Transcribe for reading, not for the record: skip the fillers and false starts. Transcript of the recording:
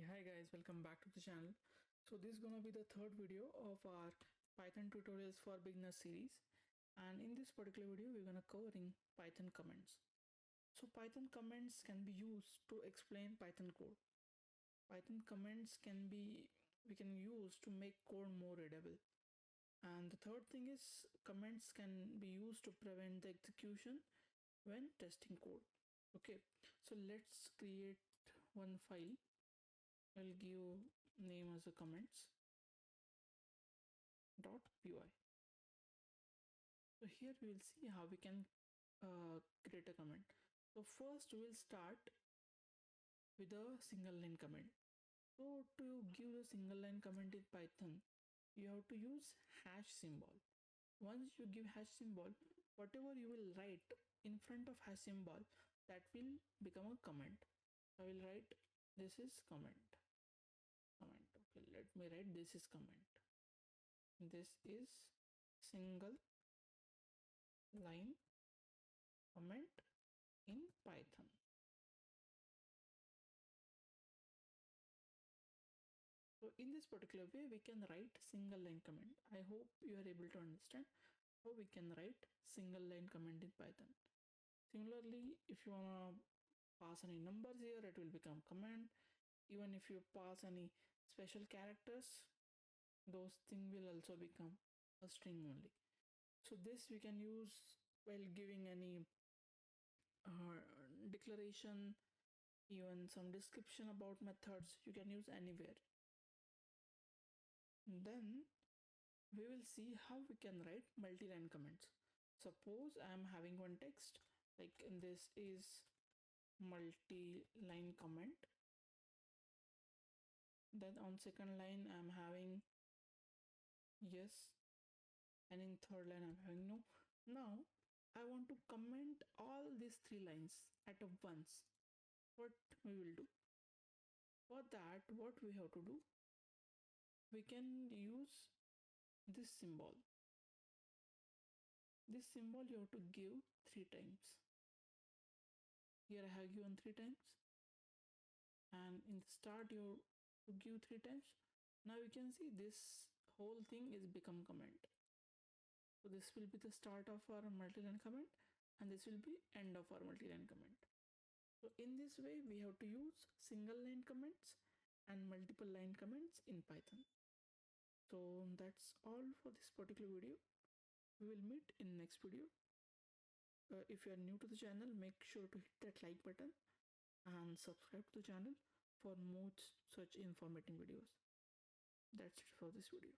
Hi guys, welcome back to the channel. So this is gonna be the third video of our Python tutorials for beginner series, and in this particular video we're gonna covering Python comments. So Python comments can be used to explain Python code. Python comments can be we can use to make code more readable. And the third thing is comments can be used to prevent the execution when testing code. Okay, so let's create one file. I'll give name as a comments dot py. So here we will see how we can create a comment. So first we will start with a single line comment. So to give a single line comment in Python, you have to use hash symbol. Once you give hash symbol, whatever you will write in front of hash symbol, that will become a comment. I will write this is comment. Okay, let me write this is comment. This is single line comment in Python. So in this particular way, we can write single line comment. I hope you are able to understand how we can write single line comment in Python. Similarly, if you wanna pass any numbers here, it will become comment. Even if you pass any special characters, those things will also become a string only. So this we can use while giving any declaration, even some description about methods you can use anywhere. Then we will see how we can write multi-line comments. Suppose I am having one text, like in this is multi-line comment. Then on second line I am having yes, and in third line I'm having no. Now I want to comment all these three lines at once. What we will do? For that, what we have to do? We can use this symbol. This symbol you have to give 3 times. Here I have given 3 times, and in the start you have to give 3 times. Now you can see this whole thing is become comment. So this will be the start of our multi-line comment, and this will be end of our multi-line comment. So in this way we have to use single line comments and multiple line comments in Python. So that's all for this particular video. We will meet in next video. If you are new to the channel, make sure to hit that like button and subscribe to the channel for more such informative videos. That's it for this video.